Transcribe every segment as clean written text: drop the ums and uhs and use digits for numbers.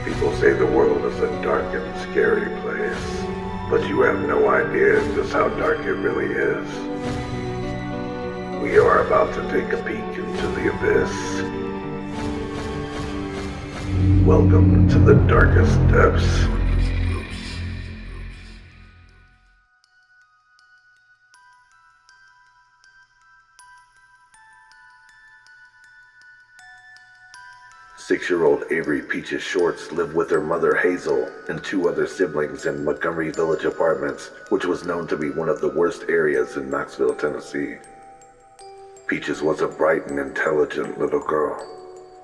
People say the world is a dark and scary place, but you have no idea just how dark it really is. We are about to take a peek into the abyss. Welcome to the darkest depths. Six-year-old Avery Peaches Shorts lived with her mother Hazel and two other siblings in Montgomery Village Apartments, which was known to be one of the worst areas in Knoxville, Tennessee. Peaches was a bright and intelligent little girl,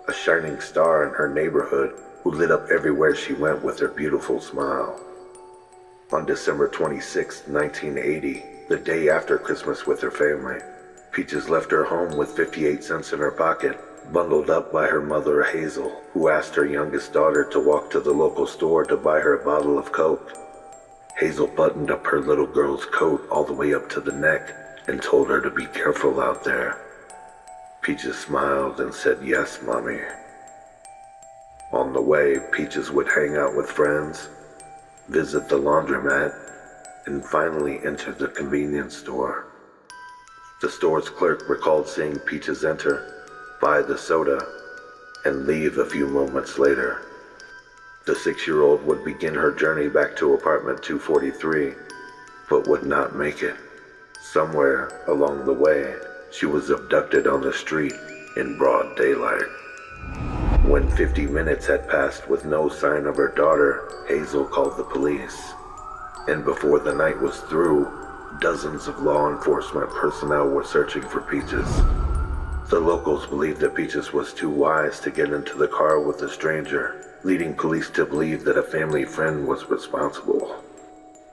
a shining star in her neighborhood who lit up everywhere she went with her beautiful smile. On December 26, 1980, the day after Christmas with her family, Peaches left her home with 58 cents in her pocket, bundled up by her mother Hazel, who asked her youngest daughter to walk to the local store to buy her a bottle of Coke. Hazel buttoned up her little girl's coat all the way up to the neck and told her to be careful out there. Peaches smiled and said, "Yes, Mommy." On the way, Peaches would hang out with friends, visit the laundromat, and finally enter the convenience store. The store's clerk recalled seeing Peaches enter, buy the soda, and leave a few moments later. The 6-year-old would begin her journey back to apartment 243, but would not make it. Somewhere along the way, she was abducted on the street in broad daylight. When 50 minutes had passed with no sign of her daughter, Hazel called the police. And before the night was through, dozens of law enforcement personnel were searching for Peaches. The locals believed that Peaches was too wise to get into the car with a stranger, leading police to believe that a family friend was responsible.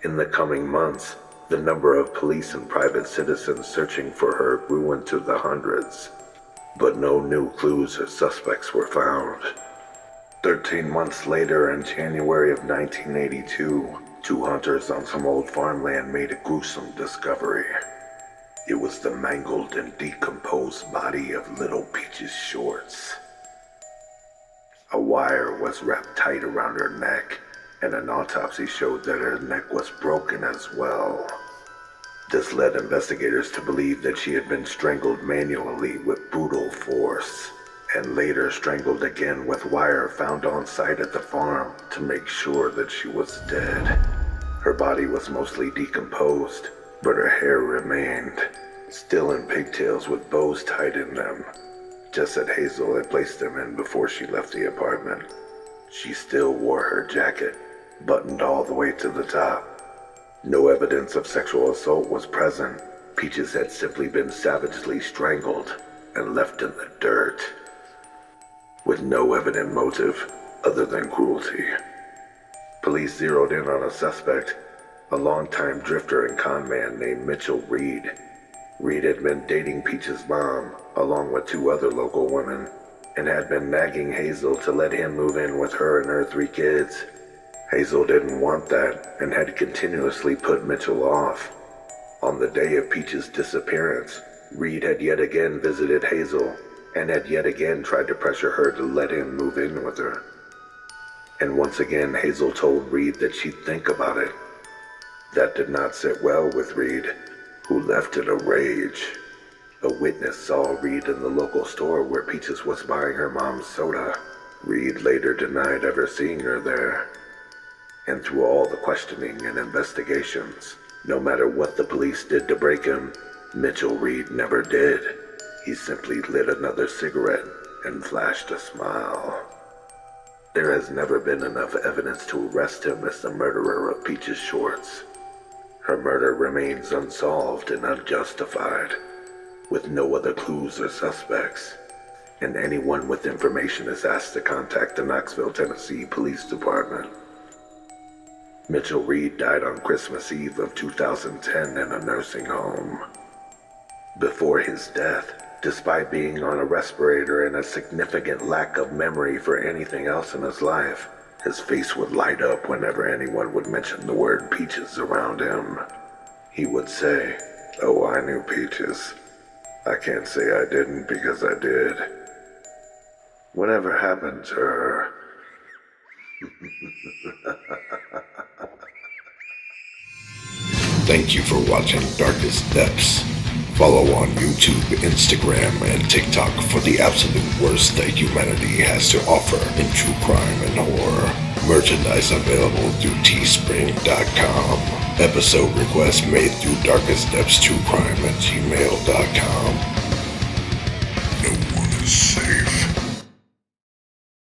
In the coming months, the number of police and private citizens searching for her grew into the hundreds, but no new clues or suspects were found. 13 months later, in January of 1982, two hunters on some old farmland made a gruesome discovery. It was the mangled and decomposed body of little Peaches Shorts. A wire was wrapped tight around her neck, and an autopsy showed that her neck was broken as well. This led investigators to believe that she had been strangled manually with brutal force, and later strangled again with wire found on site at the farm to make sure that she was dead. Her body was mostly decomposed, but her hair remained, still in pigtails with bows tied in them, just as Hazel had placed them in before she left the apartment. She still wore her jacket, buttoned all the way to the top. No evidence of sexual assault was present. Peaches had simply been savagely strangled and left in the dirt, with no evident motive other than cruelty. Police zeroed in on a suspect, a longtime drifter and conman named Mitchell Reed. Reed had been dating Peaches' mom, along with two other local women, and had been nagging Hazel to let him move in with her and her 3 kids. Hazel didn't want that and had continuously put Mitchell off. On the day of Peaches' disappearance, Reed had yet again visited Hazel and had yet again tried to pressure her to let him move in with her. And once again, Hazel told Reed that she'd think about it. That did not sit well with Reed, who left in a rage. A witness saw Reed in the local store where Peaches was buying her mom's soda. Reed later denied ever seeing her there. And through all the questioning and investigations, no matter what the police did to break him, Mitchell Reed never did. He simply lit another cigarette and flashed a smile. There has never been enough evidence to arrest him as the murderer of Peaches Shorts. Her murder remains unsolved and unjustified, with no other clues or suspects, and anyone with information is asked to contact the Knoxville, Tennessee Police Department. Mitchell Reed died on Christmas Eve of 2010 in a nursing home. Before his death, despite being on a respirator and a significant lack of memory for anything else in his life, his face would light up whenever anyone would mention the word Peaches around him. He would say, "Oh, I knew Peaches. I can't say I didn't because I did." Whatever happened to her? Thank you for watching Darkest Depths. Follow on YouTube, Instagram, and TikTok for the absolute worst that humanity has to offer in true crime and horror. Merchandise available through teespring.com. Episode requests made through darkestdepthstruecrime@gmail.com. No one is safe.